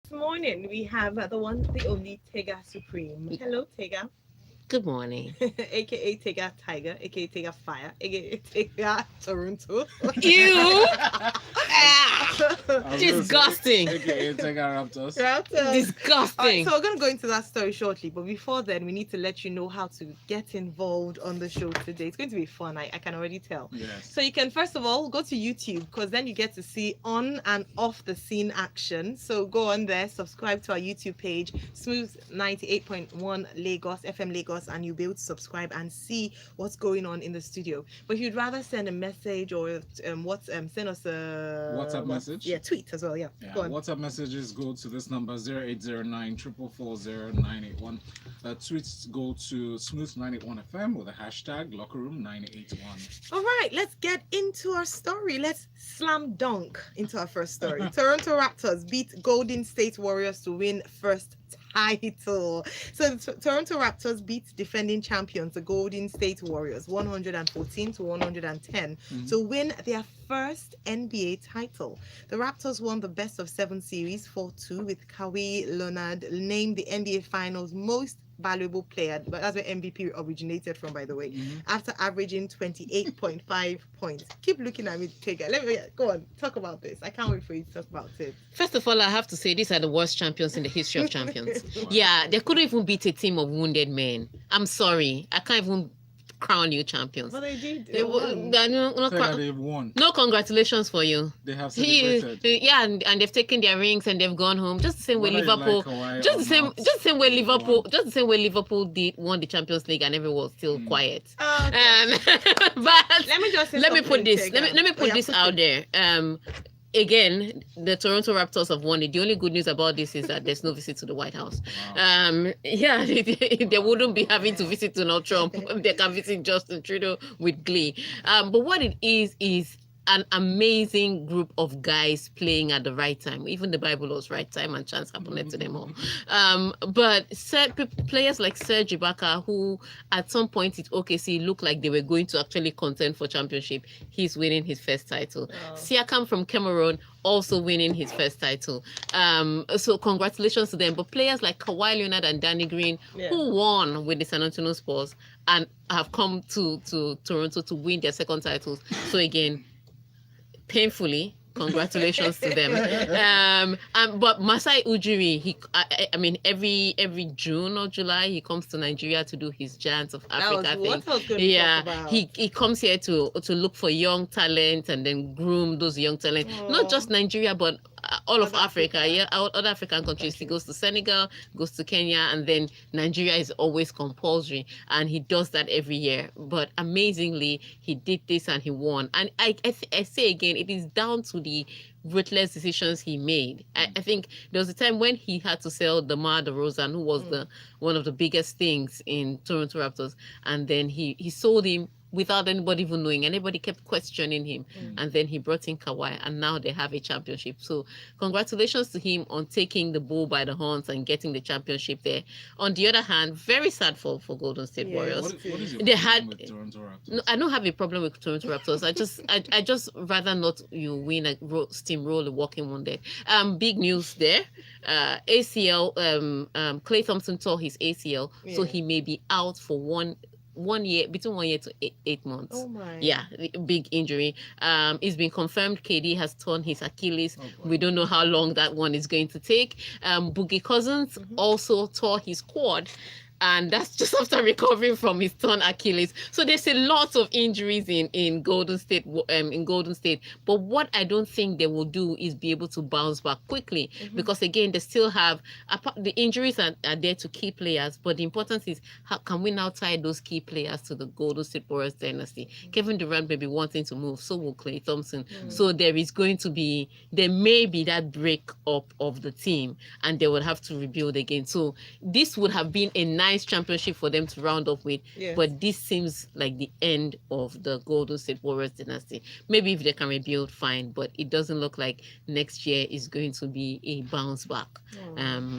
This morning we have the one, the only Tega Supreme. Hello, Tega. Good morning. aka Tega Tiger, aka Tega Fire, aka Tega Toronto. Ew! Ah, I was gonna say, disgusting. AKA Tiger Raptors. Raptors. All right, Disgusting. so we're going to go into that story shortly, but before then, we need to let you know how to get involved on the show today. It's going to be fun, I can already tell. Yes. So you can first of all go to YouTube because then you get to see on and off the scene action. So go on there, subscribe to our YouTube page, Smooth 98.1 Lagos, FM Lagos, and you'll be able to subscribe and see what's going on in the studio. But if you'd rather send a message or send us a WhatsApp message? Yeah, tweet as well. Yeah. Go on. WhatsApp messages go to this number 0809 981. Tweets go to Smooth981 FM with the hashtag LockerRoom981. All right, let's get into our story. Let's slam dunk into our first story. Toronto Raptors beat Golden State Warriors to win first title. So the Toronto Raptors beat defending champions, the Golden State Warriors, 114 to 110 to win their first NBA title. The Raptors won the best of 7 series 4-2 with Kawhi Leonard named the NBA Finals most valuable player, but that's where MVP originated from, by the way, after averaging 28.5 points. Keep looking at me, Tega. Let me go on, talk about this. I can't wait for you to talk about it. First of all, I have to say these are the worst champions in the history of champions. Yeah, they couldn't even beat a team of wounded men. I'm sorry. I can't even crown you champions. But they did. They've won. No congratulations for you. They have celebrated. Yeah, and they've taken their rings and they've gone home. Just the same way Whether you Liverpool. like Kawhi Just or the same. not, Just the same way they've Liverpool. won. Just the same way Liverpool won the Champions League and everyone was still quiet. Okay. But let me just say let me something, put this. Tega. Let me put Yeah, this put out it. there. Again, the Toronto Raptors have won it. The only good news about this is that there's no visit to the White House. Wow. Yeah, they wouldn't be having to visit Donald Trump. They can visit Justin Trudeau with glee. But what it is an amazing group of guys playing at the right time. Even the Bible was right time and chance happened to them all. But players like Serge Ibaka, who at some point at OKC looked like they were going to actually contend for championship, he's winning his first title. Wow. Siakam from Cameroon also winning his first title. So congratulations to them. But players like Kawhi Leonard and Danny Green, who won with the San Antonio Spurs and have come to Toronto to win their second titles. So again, painfully, congratulations to them. But Masai Ujiri, I mean, every June or July, he comes to Nigeria to do his Giants of Africa thing. Yeah, he comes here to look for young talent and then groom those young talent. Not just Nigeria, but all of Africa. Yeah, other African countries. He goes to Senegal, goes to Kenya, and then Nigeria is always compulsory, and he does that every year. But amazingly, he did this and he won. And I say again, it is down to the ruthless decisions he made. I think there was a time when he had to sell DeMar DeRozan, who was one of the biggest things in Toronto Raptors, and then he sold him without anybody even knowing. Anybody kept questioning him. And then he brought in Kawhi, and now they have a championship. So congratulations to him on taking the bull by the horns and getting the championship there. On the other hand, very sad for Golden State Warriors. What is your They problem with Toronto Raptors? No, I don't have a problem with Toronto Raptors. I just rather not you win a steamroll a walking wounded. Big news there. ACL. Klay Thompson tore his ACL, so he may be out for 1 year, between 1 year to 8 months. Oh my. Yeah, big injury. It's been confirmed KD has torn his Achilles. We don't know how long that one is going to take. Boogie Cousins also tore his quad. And that's just after recovering from his torn Achilles. So there's a lot of injuries in Golden State. But what I don't think they will do is be able to bounce back quickly, because again, they still have the injuries are there to key players. But the importance is, how can we now tie those key players to the Golden State Warriors dynasty? Kevin Durant may be wanting to move, so will Klay Thompson. So there may be that break up of the team, and they will have to rebuild again. So this would have been a nice championship for them to round up with, but this seems like the end of the Golden State Warriors dynasty. Maybe if they can rebuild, fine, but it doesn't look like next year is going to be a bounce back.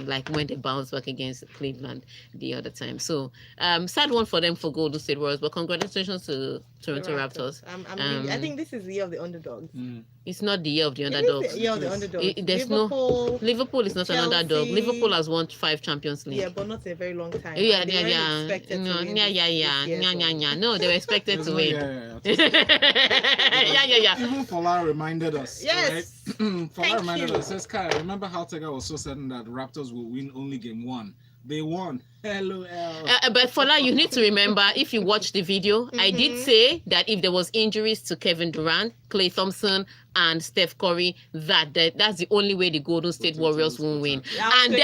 like when they bounced back against Cleveland the other time. So sad one for them for Golden State Warriors, but congratulations to Toronto Raptors. I think this is the year of the underdogs. It's not the year of the It is underdogs. the year of the underdogs. There's Liverpool is not an Chelsea. underdog. Liverpool has won 5 Champions League. Yeah, but not a very long time. Yeah. And they weren't expected to win this year, so- No, they were expected to win. Yeah. Even Fola reminded us. Yes. Right? Fola Thank reminded you. us. Says, Kai, remember how Tega was so certain that Raptors will win only game 1? They won. LOL. But Fola, you need to remember, if you watch the video, I did say that if there was injuries to Kevin Durant, Klay Thompson, and Steph Curry, that's the only way the Golden State Warriors will win. And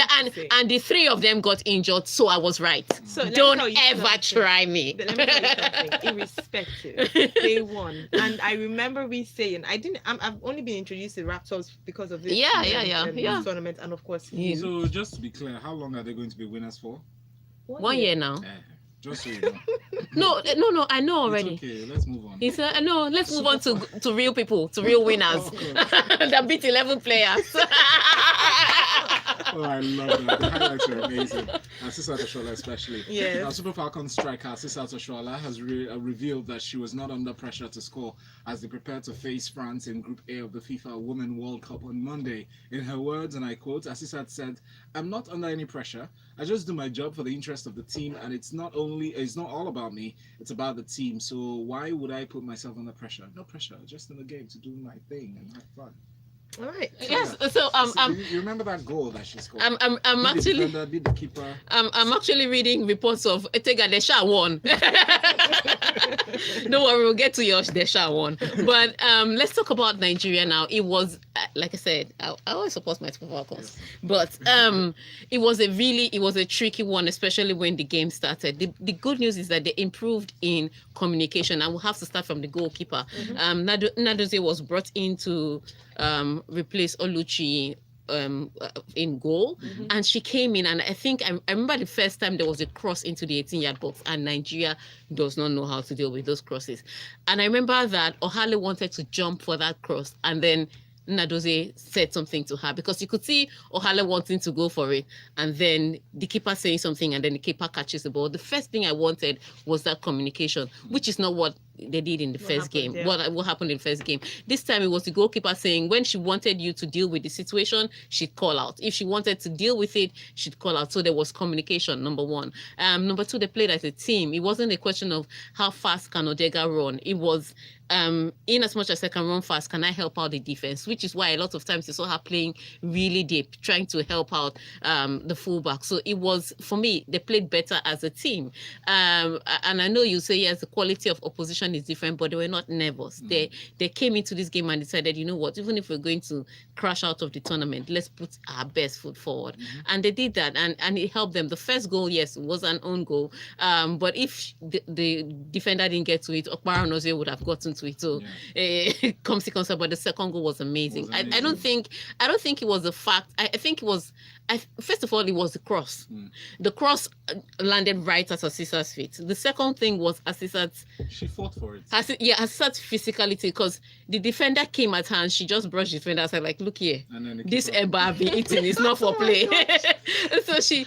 the 3 of them got injured, so I was right. So let me Don't tell you ever something. try me. Let me tell you something. Irrespective, they won, and I remember we saying I've only been introduced to Raptors because of this. Yeah. Tournament, and of course, Yeah. So just to be clear, how long are they going to be winners for? 1 year now. Just so you know. No, I know already. It's okay, let's move on. No, let's move on to real people, to real winners that beat 11 players. Oh, I love that. The highlights are amazing. Asisa Toshola especially. Yes. Our Super Falcons striker Asisa Toshola has revealed that she was not under pressure to score as they prepare to face France in Group A of the FIFA Women World Cup on Monday. In her words, and I quote, Asisa said, "I'm not under any pressure. I just do my job for the interest of the team, and it's not all about me, it's about the team. So why would I put myself under pressure? No pressure, just in the game to do my thing and have fun." All right. Yes. So you remember that goal that she scored? I'm actually beat the keeper. I'm actually reading reports of Etega Desha won. Don't worry, we'll get to your Desha won. But let's talk about Nigeria now. It was like I said, I always support my Super Falcons, but it was a tricky one, especially when the game started. The good news is that they improved in communication, and we'll have to start from the goalkeeper. Nadozie was brought in to replace Oluchi in goal, and she came in, and I remember the first time there was a cross into the 18-yard box, and Nigeria does not know how to deal with those crosses. And I remember that Ohale wanted to jump for that cross, and then Nadozie said something to her, because you could see Ohale wanting to go for it, and then the keeper saying something, and then the keeper catches the ball. The first thing I wanted was that communication, which is not what they did in the first game. Yeah. What happened in the first game? This time it was the goalkeeper saying when she wanted you to deal with the situation, she'd call out. If she wanted to deal with it, she'd call out. So there was communication, number one. Number two, they played as a team. It wasn't a question of how fast can Odega run. It was in as much as I can run fast, can I help out the defense? Which is why a lot of times you saw her playing really deep, trying to help out the fullback. So it was, for me, they played better as a team. And I know you say, yes, the quality of opposition is different, but they were not nervous. They came into this game and decided, you know what, even if we're going to crash out of the tournament, let's put our best foot forward. And they did that, and it helped them. The first goal, yes, was an own goal. But if the defender didn't get to it, Okpara Nozie would have gotten to it. So but the second goal was amazing. I don't think it was the fact. I think it was. First of all, it was the cross. The cross landed right at Asisa's feet. The second thing was Asisa's. She fought for it. Asisa's physicality, because the defender came at her and she just brushed the defender aside, like, look here, this Eba I've been eating is not for play. So she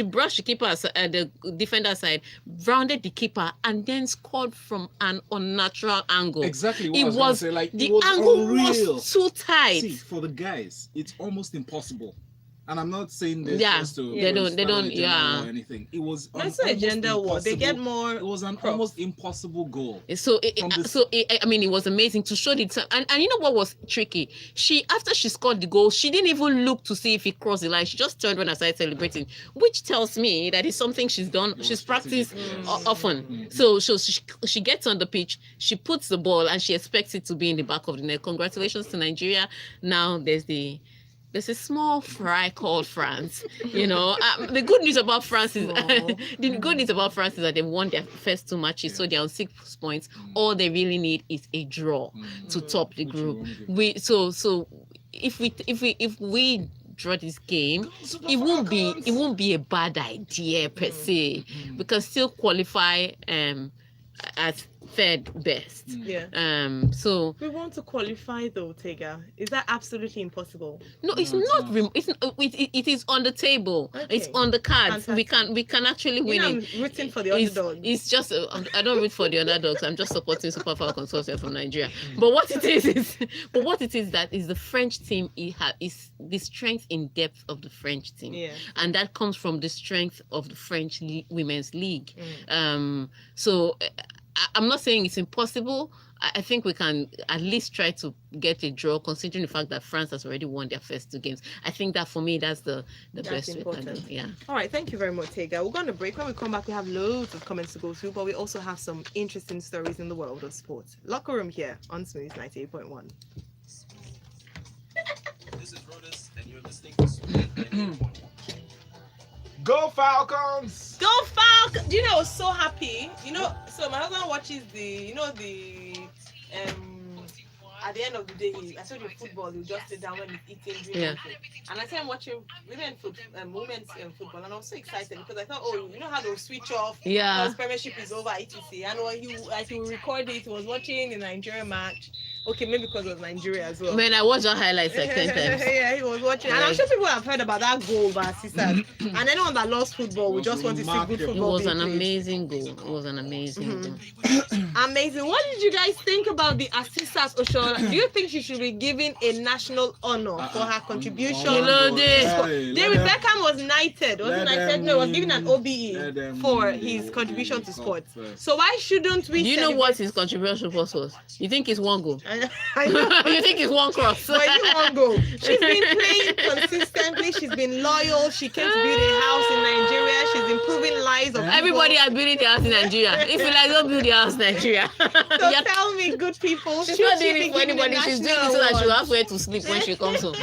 brushed the keeper, the defender aside, rounded the keeper, and then scored from an unnatural angle. Exactly what it I was gonna say. Like, the it was angle unreal. was too tight. See, for the guys, it's almost impossible. And I'm not saying this Yeah, just to they don't, or anything. It was That's not a gender war. They get more. It was an almost impossible goal. So I mean, it was amazing to show the and you know what was tricky? After she scored the goal, she didn't even look to see if it crossed the line. She just turned when I started celebrating, which tells me that it's something she's done. She's practiced often. So she gets on the pitch, she puts the ball, and she expects it to be in the back of the net. Congratulations to Nigeria. Now there's a small fry called France. You know, the good news about France is that they won their first 2 matches, so they're on 6 points. All they really need is a draw to top the group. If we draw this game, it won't be a bad idea per se. We can still qualify as third best. Yeah. So We want to qualify though, Tega. Is that absolutely impossible? no, it's No, it's not. not. It is on the table. It's Okay. on the cards. Fantastic. We can actually You win know, I'm it. rooting for the It's, underdog. it's just I don't root for the underdogs. I'm just supporting Super Falcons Consortium from Nigeria. But what it is that is the French team. Is the strength in depth of the French team, Yeah. and that comes from the strength of the French women's league. Mm. So I'm not saying it's impossible. I think we can at least try to get a draw, considering the fact that France has already won their first 2 games. I think that for me, that's the That's best way. important. Yeah. All right, thank you very much, Tega. We're going to break. When we come back, we have loads of comments to go through, but we also have some interesting stories in the world of sports. Locker Room here on Smooth 98.1. This is Rodus, and you're listening to Smooth 98.1. Go Falcons! Go Falcons! Do you know, I was so happy. You know, so my husband watches at the end of the day, I told you football, you just sit down when he's eating, drinking. Yeah. And I started watching women's football, and I was so excited because I thought, oh, you know how they'll switch off Yeah. once Premiership is over, etc. And when he will record it, he was watching the Nigeria match. Okay, maybe because it was Nigeria as well. Man, I watched that highlights like 10 times. Yeah, he was watching. And I'm sure people have heard about that goal by Assistant. And anyone that loves football will just want to see good remarkable. It football. was being an played. amazing goal. It was an amazing goal. Amazing. What did you guys think about the Assistant Oshola? Do you think she should be given a national honor for her contribution? David Beckham was knighted. Wasn't knighted? No, was given an OBE for his contribution to sport. So why shouldn't we? Do you know what his contribution was? You think it's 1 goal? I know. You think it's 1 cross? But it won't go. She's been playing consistently. She's been loyal. She came to build a house in Nigeria. She's improving lives of Everybody people. has building their house in Nigeria. If you like, don't build your house in Nigeria. So tell me, good people, She's should not she doing be it for given a anybody. She's doing it national so that she'll award? have where to sleep when she comes home.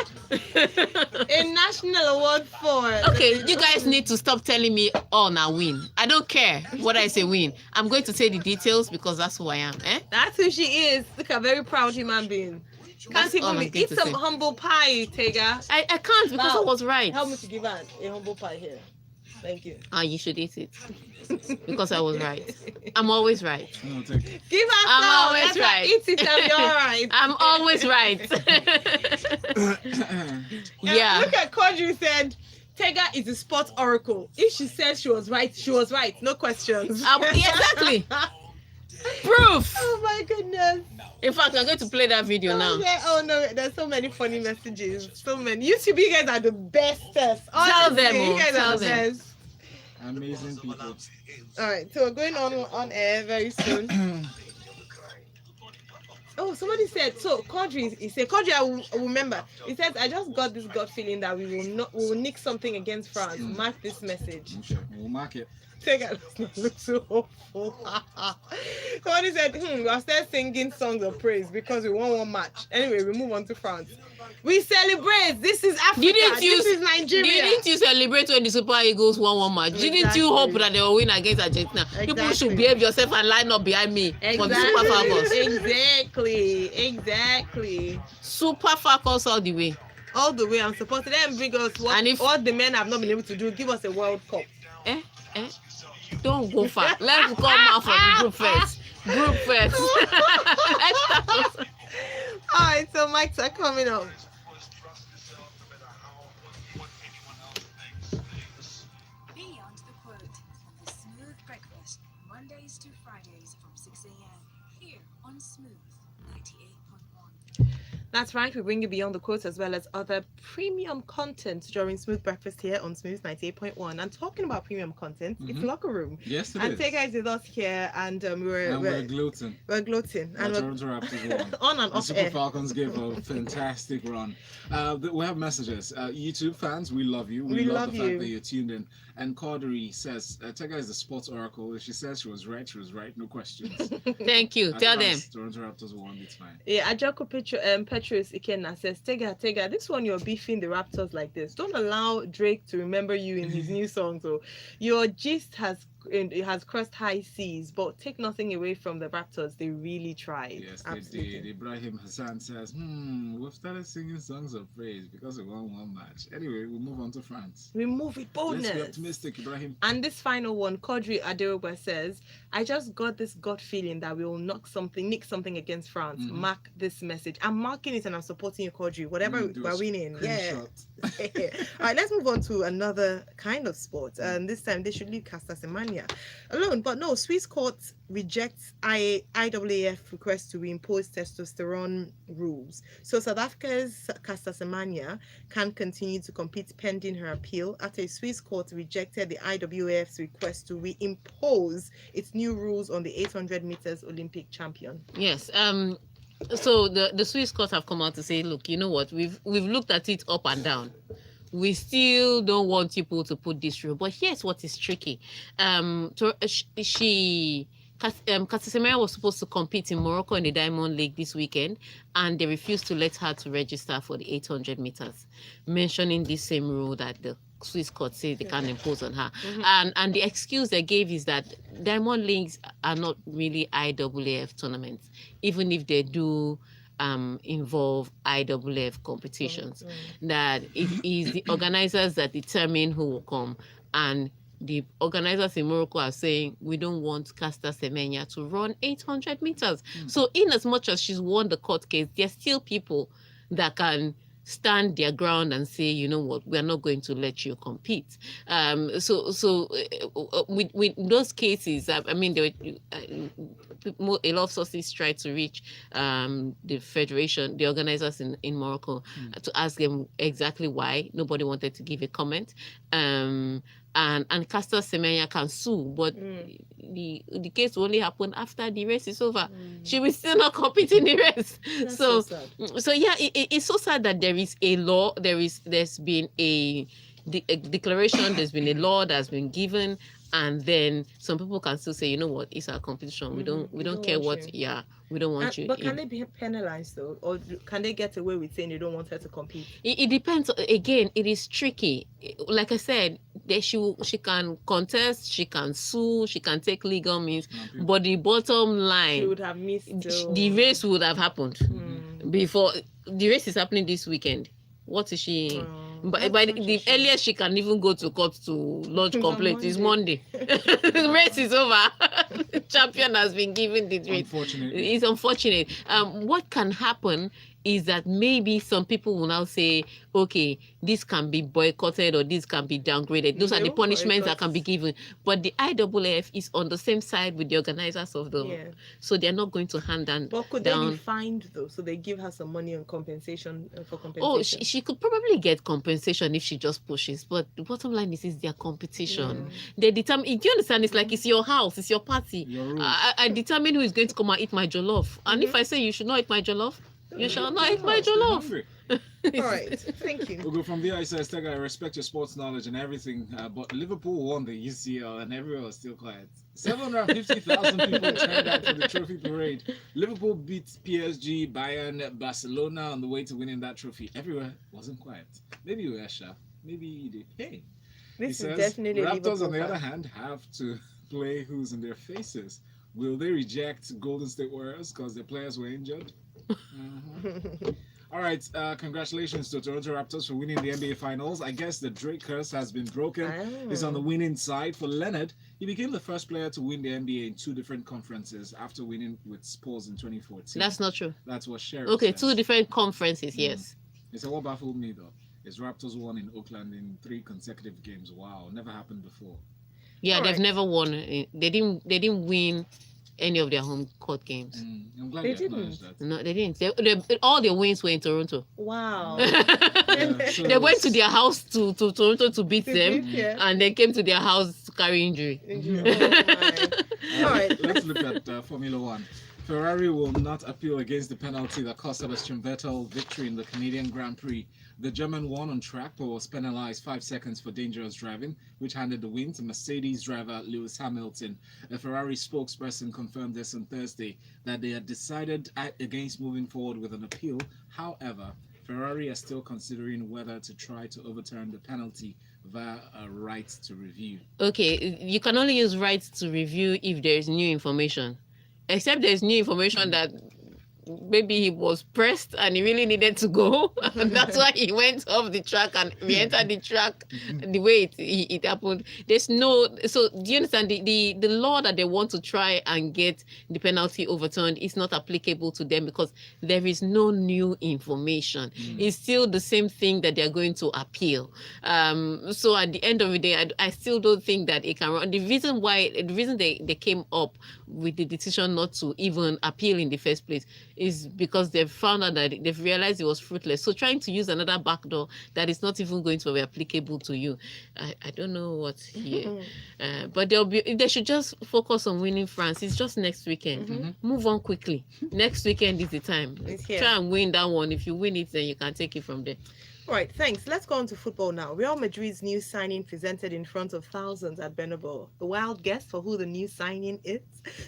A national award for. Okay, you guys need to stop telling me, oh, now win. I don't care what I say win. I'm going to say the details because that's who I am. That's who she is. Look, a very proud human being. Can't That's all even I'm be. going Eat to some say. humble pie, Tega. I can't because Wow. I was right. Help me to give her a humble pie here. Thank you. You should eat it because I was right. I'm always right. No, take it. Give her I'm some. always Let her right. Eat it and be all right. I'm always right. Yeah. Look at Kodri said, Tega is a sports oracle. If she said she was right, she was right. No questions. Yeah, exactly. Proof. Oh my goodness. In fact, I'm going to play that video now. Okay. Oh no, there's so many funny messages. So many. YouTube, you guys are the bestest. Tell them, Honestly, you guys tell are the them. best. Amazing people. All right, so we're going on air very soon. Oh, somebody said so. Kodri, he said, Kodri, I will remember. He says, I just got this gut feeling that we will nick something against France. Mark this message. Okay, we'll mark it. Take a look so hopeful. Somebody said, we are still singing songs of praise because we won 1 match. Anyway, we move on to France. We celebrate. This is Africa. This is Nigeria. Didn't you celebrate when the Super Eagles won 1 match? Didn't you hope that they will win against Argentina? People should behave yourself and line up behind me for the Super Falcons. Exactly. Super Falcons all the way. All the way. I'm supposed to then bring us what the men have not been able to do. Give us a World Cup. Don't go far. Let's come out for the group first. Group first. All right, so mics are coming up. Beyond the Quote on the Smooth Breakfast, Mondays to Fridays from 6 a.m. here on Smooth 98.1. That's right, we bring you Beyond the Quotes as well as other premium content during Smooth Breakfast here on Smooth 98.1. And talking about premium content, it's Locker Room. Yes, it and is. Tega is with us here, and we're gloating. We're gloating. And And Toronto Raptors won. on and The off Super air. Falcons gave a fantastic run. We have messages. YouTube fans, we love you. We love the fact you. that you're tuned in. And Cordery says, Tega is the sports oracle. If she says she was right, no questions. Thank you. At Tell them. last, Toronto Raptors won, it's fine. Yeah, Ajako Petrus Ikenna says, Tega, this one you're beefing the Raptors like this. Don't allow Drake to remember you in his new song. So your gist has it has crossed high seas, but take nothing away from the Raptors. They really tried. Yes, they Absolutely. did. Ibrahim Hassan says, we've started singing songs of praise because we won one match. Anyway, we'll move on to France. We move with Let's be boldness. optimistic, Ibrahim. And this final one, Kodri Aderoba says, I just got this gut feeling that we will nick something against France. Mhm. Mark this message. I'm marking it and I'm supporting you, Kodri. Whatever Do a we're winning. Yeah. screenshot. All right, let's move on to another kind of sport. And this time they should leave Caster Semenya alone. But no, Swiss court rejects IAAF request to reimpose testosterone rules. So South Africa's Caster Semenya can continue to compete pending her appeal after a Swiss court rejected the IAAF's request to reimpose its new rules on the 800 meters Olympic champion. Yes. So the Swiss courts have come out to say, look, you know what? We've looked at it up and down. We still don't want people to put this rule, but here's what is tricky. Casemiro was supposed to compete in Morocco in the Diamond League this weekend, and they refused to let her to register for the 800 meters, mentioning this same rule that the Swiss court says they can't impose on her. And the excuse they gave is that Diamond Leagues are not really IAAF tournaments, even if they do involve IAAF competitions. That it is the organizers that determine who will come, and the organizers in Morocco are saying we don't want Caster Semenya to run 800 meters. So in as much as she's won the court case, there's still people that can stand their ground and say, you know what, we are not going to let you compete. With those cases, I mean, there were, a lot of sources tried to reach the federation, the organizers in Morocco, to ask them exactly why. Nobody wanted to give a comment. And Caster Semenya can sue, but the case will only happen after the race is over. She will still not compete in the race. That's So sad. yeah, it's so sad that there is a law. There's been a declaration. There's been a law that's been given, and then some people can still say, you know what, it's our competition. We don't care want what. you. Yeah, we don't want you. But can they be penalized though, or can they get away with saying they don't want her to compete? It depends. Again, it is tricky. Like I said, she can contest, she can sue, she can take legal means, but the bottom She line, would have missed the race would have happened before. The race is happening this weekend. What is she? By the earliest she can even go to court to lodge complaint is Monday. The race is over. The champion has been given the race. Unfortunately. It's unfortunate. What can happen is that maybe some people will now say, okay, this can be boycotted or this can be downgraded. Those are the punishments that can be given. But the IAAF is on the same side with the organizers of the, so they're not going to hand down. But could they be fined though? So they give her some money on compensation for compensation. Oh, she could probably get compensation if she just pushes. But the bottom line is their competition. They determine. Do you understand? It's like it's your house, it's your party. I determine who is going to come and eat my jollof. And if I say you should not eat my jollof, you shall not eat my jollof. All right, thank you. We'll go from there. I says, Tega, I respect your sports knowledge and everything, but Liverpool won the UCL and everyone was still quiet. 750,000 people turned out for the trophy parade. Liverpool beat PSG, Bayern, Barcelona on the way to winning that trophy. Everywhere wasn't quiet. Maybe you were, Sha. Maybe you did. Hey. This He is says, definitely Raptors, on the Liverpool other fan. hand, have to play who's in their faces. Will they reject Golden State Warriors because their players were injured? All right, congratulations to Toronto Raptors for winning the NBA Finals. I guess the Drake curse has been broken. He's on the winning side. For Leonard, he became the first player to win the NBA in 2 different conferences after winning with Spurs in 2014. That's not true. That's what Sheriff Okay, says. 2 different conferences, yes. He said, what baffled me though is Raptors won in Oakland in 3 consecutive games. Wow, never happened before. Yeah, All they've right. never won. They didn't win any of their home court games. I'm glad They you acknowledged that. No, they didn't. All their wins were in Toronto. Wow. So They went to their house to Toronto to beat them, Yeah. and they came to their house to carry injury. Oh my. All right. Let's look at Formula One. Ferrari will not appeal against the penalty that cost Sebastian Vettel victory in the Canadian Grand Prix. The German won on track but was penalized 5 seconds for dangerous driving, which handed the win to Mercedes driver Lewis Hamilton. A Ferrari spokesperson confirmed this on Thursday that they had decided against moving forward with an appeal. However, Ferrari are still considering whether to try to overturn the penalty via a right to review. Okay, you can only use right to review if there is new information. Except there's new information that maybe he was pressed and he really needed to go. And that's why he went off the track and re-entered the track the way it happened. There's no, so do you understand the law that they want to try and get the penalty overturned is not applicable to them because there is no new information. It's still the same thing that they're going to appeal. So at the end of the day, I still don't think that it can run. The reason they came up with the decision not to even appeal in the first place is because they've found out that they've realized it was fruitless. So trying to use another backdoor that is not even going to be applicable to you, I don't know what here. But they should just focus on winning France. It's just next weekend. Move on quickly. Next weekend is the time. Try and win that one. If you win it, then you can take it from there. All right, thanks. Let's go on to football now. Real Madrid's new signing presented in front of thousands at Bernabeu. The wild guess for who the new signing is.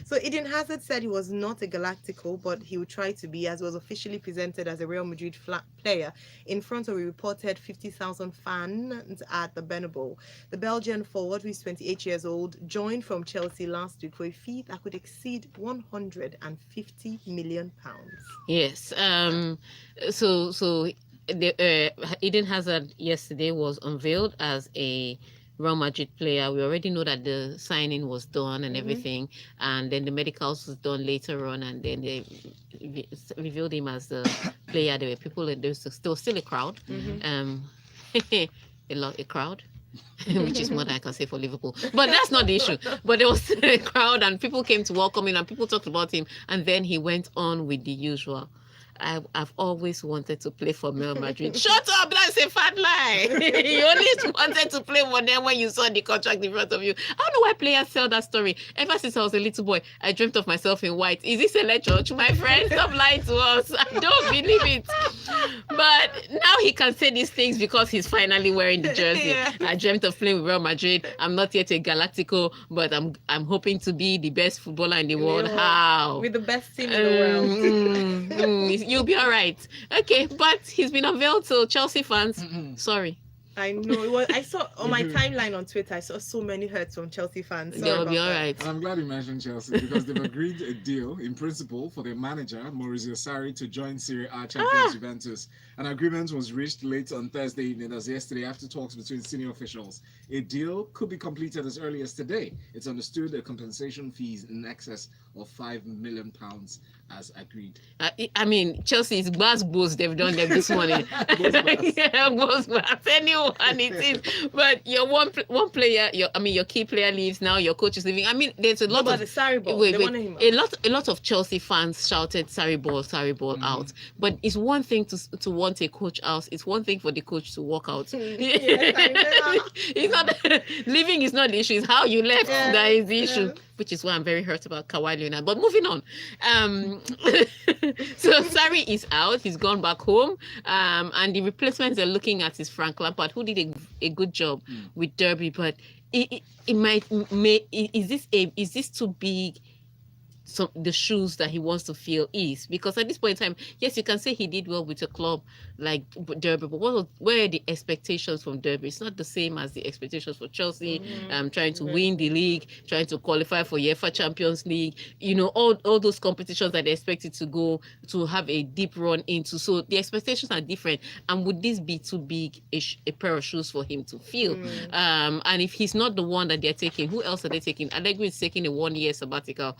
So Eden Hazard said he was not a Galactico, but he would try to be, as was officially presented as a Real Madrid player in front of a reported 50,000 fans at the Bernabeu. The Belgian forward, who is 28 years old, joined from Chelsea last week for a fee that could exceed 150 million pounds. Yes. So Eden Hazard yesterday was unveiled as a Real Madrid player. We already know that the signing was done and everything, and then the medicals was done later on, and then they revealed him as the player. There were people, there was still a crowd, a crowd. Which is more than I can say for Liverpool, but that's not the issue. But there was a crowd and people came to welcome him and people talked about him, and then he went on with the usual. I've always wanted to play for Real Madrid. Shut up, that's a fat lie. You only wanted to play for them when you saw the contract in front of you. I don't know why players tell that story. Ever since I was a little boy, I dreamt of myself in white. Is this a church? My friend, stop lying to us. I don't believe it. But now he can say these things because he's finally wearing the jersey. Yeah. I dreamt of playing with Real Madrid. I'm not yet a Galactico, but I'm hoping to be the best footballer in the world. How? With the best team in the world. You'll be all right. Okay, but he's been unveiled to Chelsea fans. Sorry. I know. I saw on my timeline on Twitter, I saw so many hurts from Chelsea fans. Sorry They'll about be all that. right. And I'm glad you mentioned Chelsea because they've agreed a deal in principle for their manager, Maurizio Sarri, to join Serie A champions Juventus. An agreement was reached late on Thursday evening as yesterday after talks between senior officials. A deal could be completed as early as today. It's understood a compensation fees in excess of £5 million as agreed. I mean, Chelsea is buzz they've done them this morning. Yeah, buzz. Anyone it is. But your one player, your key player leaves now. Your coach is leaving. I mean, there's a lot But of the Sarri ball, wait, they wanted him out. a lot of Chelsea fans shouted Sarri ball out. But it's one thing to want a coach out. It's one thing for the coach to walk out. Yes, I know. It's not leaving is not the issue. It's how you left Yeah, that is the issue. yeah. Which is why I'm very hurt about Kawhi Leonard. But moving on. So Sarri is out. He's gone back home. And the replacements they're looking at is Frank Lampard, who did a good job with Derby. But is this too big? The shoes that he wants to fill is because at this point in time, yes, you can say he did well with a club like Derby, but where are the expectations from Derby? It's not the same as the expectations for Chelsea. Trying to win the league, trying to qualify for UEFA Champions League, all those competitions that they expected to go to have a deep run into. So the expectations are different. And would this be too big a pair of shoes for him to fill? And if he's not the one that they're taking, who else are they taking? Allegri is taking a 1-year sabbatical.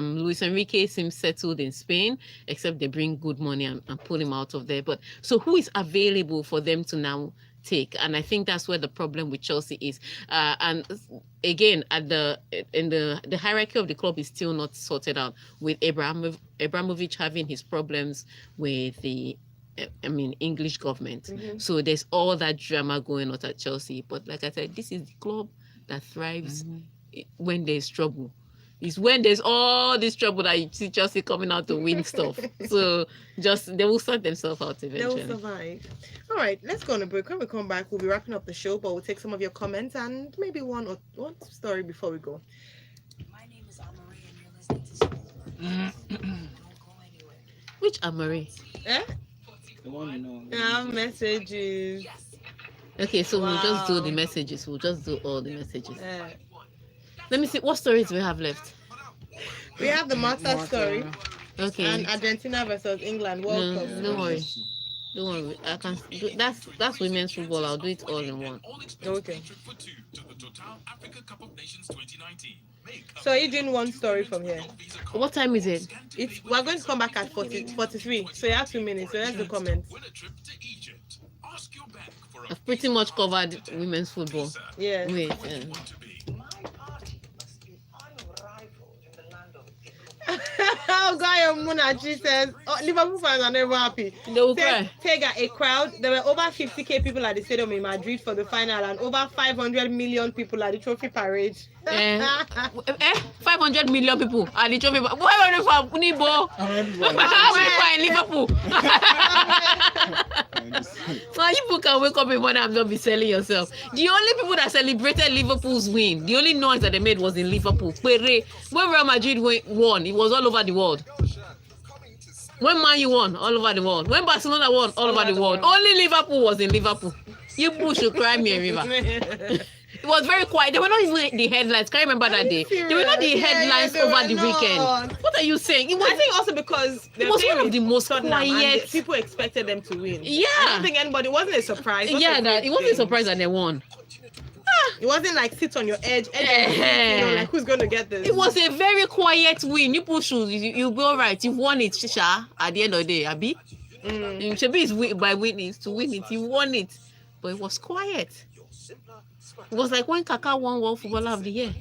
Luis Enrique seems settled in Spain, except they bring good money and pull him out of there. But so who is available for them to now take? And I think that's where the problem with Chelsea is. And again, in the hierarchy of the club is still not sorted out, with Abramovich having his problems with the English government. So there's all that drama going on at Chelsea. But like I said, this is the club that thrives when there's trouble. It's when there's all this trouble that you see Chelsea coming out to win stuff. So they will sort themselves out eventually. They will survive. All right, let's go on a break. When we come back, we'll be wrapping up the show, but we'll take some of your comments and maybe one story before we go. My name is Amarie and you're listening to Smooth. Don't go anywhere. Which Amari? Eh? The one you know. Yeah, messages. Okay, so we'll just do Wow. the messages. We'll just do all the messages. Yeah. Let me see what stories we have left. We have the Martha Martha. story Okay. and Argentina versus England World No, Cup. don't worry. Don't worry. I can do that's women's football. I'll do it all in one. Okay. So you're doing one story from here. What time is it? We're going to come back at 43. So you have 2 minutes. So let's do comments. I've pretty much covered women's football. Yeah. Wait. Oh, Guy Munachi says, Liverpool fans are never happy. They will cry. Tega, a crowd. There were over 50k people at the stadium in Madrid for the final and over 500 million people at the trophy parade. 500 million people at the trophy. Why are for Unibo? Why in Liverpool? So you can wake up in the morning and not be selling yourself. The only people that celebrated Liverpool's win, the only noise that they made was in Liverpool. When Real Madrid won, it was all over the world. When Man U won, all over the world. When Barcelona won, all over the world. Only Liverpool was in Liverpool. You people should cry me a river. It was very quiet. They were not even the headlines. Can you remember that day? They were not the headlines over the weekend. What are you saying? I think also because it was one of the most quiet. People expected them to win. Yeah. I don't think anybody. It wasn't a surprise. It wasn't a surprise that they won. It wasn't like sit on your edge. Like who's going to get this? It was a very quiet win. You push, you'll be all right. You've won it, Shisha. At the end of the day, Abi. Shabi is by winning to win it. You won it, but it was quiet. It was like when Kaka won World Footballer of the Year.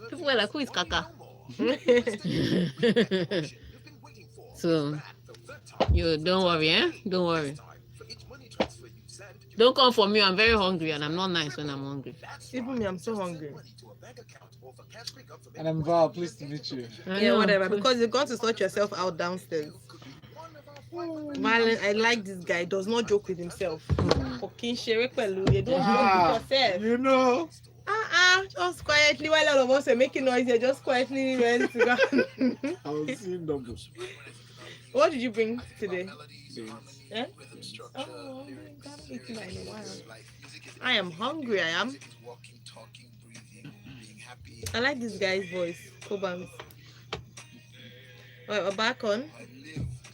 People were like, "Who is Kaka?" So, you don't worry, Don't worry. Don't come for me. I'm very hungry, and I'm not nice when I'm hungry. Even me, I'm so hungry. And I'm Val. Pleased to meet you. Yeah, whatever. Because you've got to sort yourself out downstairs. Marlon, I like this guy. Does not joke with himself. Fucking share pẹ̀lú. You don't joke with yourself. You know. Just quietly while all of us are making noise, you just quietly went to go. I was seeing double. What did you bring today? Yeah. Oh, I haven't eaten that in a while. I am hungry. I am. I like this guy's voice. Cobams. Alright, we're back on.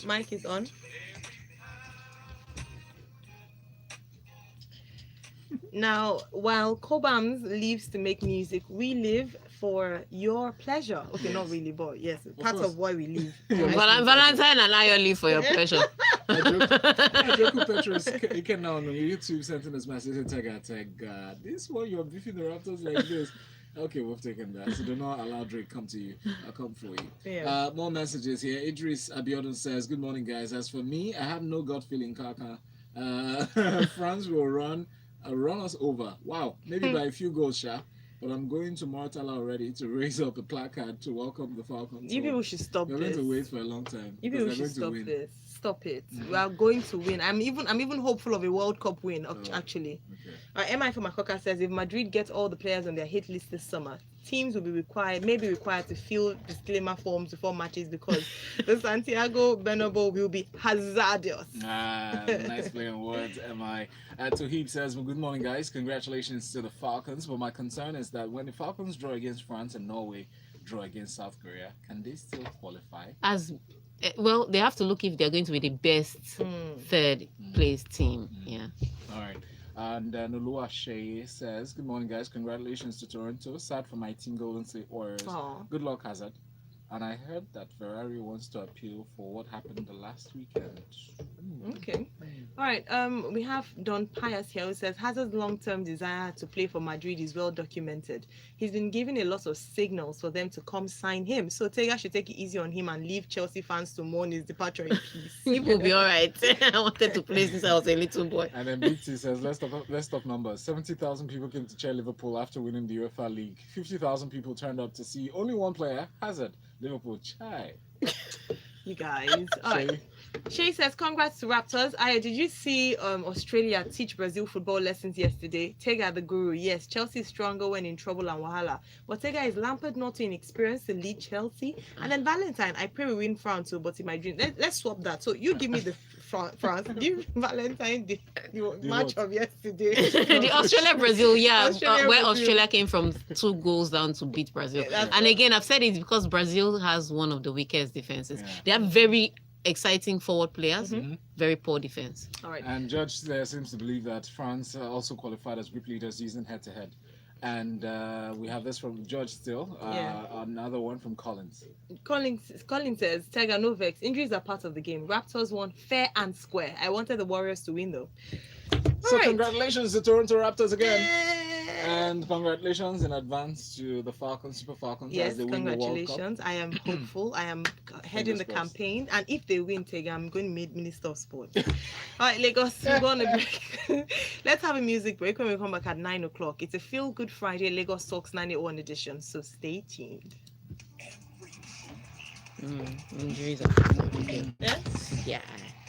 Mic is on. Now, while Cobams lives to make music, we live for your pleasure. Okay, not really, but yes, part of why we live. Valentine and I live for your pleasure. I joke with Petrus. You can now on YouTube sending us message and tag this one you're beefing the Raptors like this. Okay, we've taken that. So do not allow Drake come to you. I'll come for you. Yeah. More messages here. Idris Abiodun says, "Good morning, guys. As for me, I have no gut feeling, Kaka. France will run us over. Wow, maybe by a few goals, Sha. But I'm going to Mortala already to raise up a placard to welcome the Falcons. You people should stop We're this. going to wait for a long time. You people should stop this. Stop it. We are going to win. I'm even hopeful of a World Cup win, actually. Okay. MI from Makoka says, if Madrid gets all the players on their hit list this summer, teams will be required to fill disclaimer forms before matches because the Santiago Bernabeu will be hazardous. Nice play on words, MI. Tohib says, well, good morning, guys. Congratulations to the Falcons. But my concern is that when the Falcons draw against France and Norway draw against South Korea, can they still qualify? Well, they have to look if they're going to be the best third place team. Yeah. All right. And Nulua Shea says, good morning, guys. Congratulations to Toronto. Sad for my team, Golden State Warriors. Aww. Good luck, Hazard. And I heard that Ferrari wants to appeal for what happened the last weekend. Okay. All right. We have Don Pius here who says Hazard's long-term desire to play for Madrid is well documented. He's been given a lot of signals for them to come sign him. So Tega should take it easy on him and leave Chelsea fans to mourn his departure in peace. He will be all right. I wanted to play since I was a little boy. And then BT says, let's talk numbers. 70,000 people came to cheer Liverpool after winning the UEFA League. 50,000 people turned up to see only one player, Hazard. Liverpool, chai. You guys. All right. Shay says, congrats to Raptors. Aya, did you see Australia teach Brazil football lessons yesterday? Tega the guru. Yes, Chelsea is stronger when in trouble and wahala. But Tega, is Lampard not too inexperienced to lead Chelsea? And then Valentine, I pray we win France too, but in my dream. Let's swap that. So you give me the France. Give Valentine the match what? of yesterday. The Australia-Brazil, Australia, where Brazil. Australia came from 2 goals down to beat Brazil. That's And right. again, I've said it because Brazil has one of the weakest defenses. Yeah. They have very exciting forward players, Mhm. very poor defense. All right. And Judge there seems to believe that France also qualified as group leaders using head-to-head. And we have this from Judge still. Yeah. Another one from Collins. Collins says, Tiger, no vex. Injuries are part of the game. Raptors won fair and square. I wanted the Warriors to win, though. So Alright. congratulations to Toronto Raptors again. Yay! And congratulations in advance to the Falcons, Super Falcons, Yes, as they win the World Cup. congratulations. I am hopeful. I am heading the Fingers crossed. campaign. And if they win, Tiger, I'm going to meet Minister of Sport. All right, Lagos, we're going on a break. Let's have a music break when we come back at 9 o'clock. It's a Feel Good Friday Lagos Talks 91 edition, so stay tuned. Injuries are part of the game. Yes? Yeah.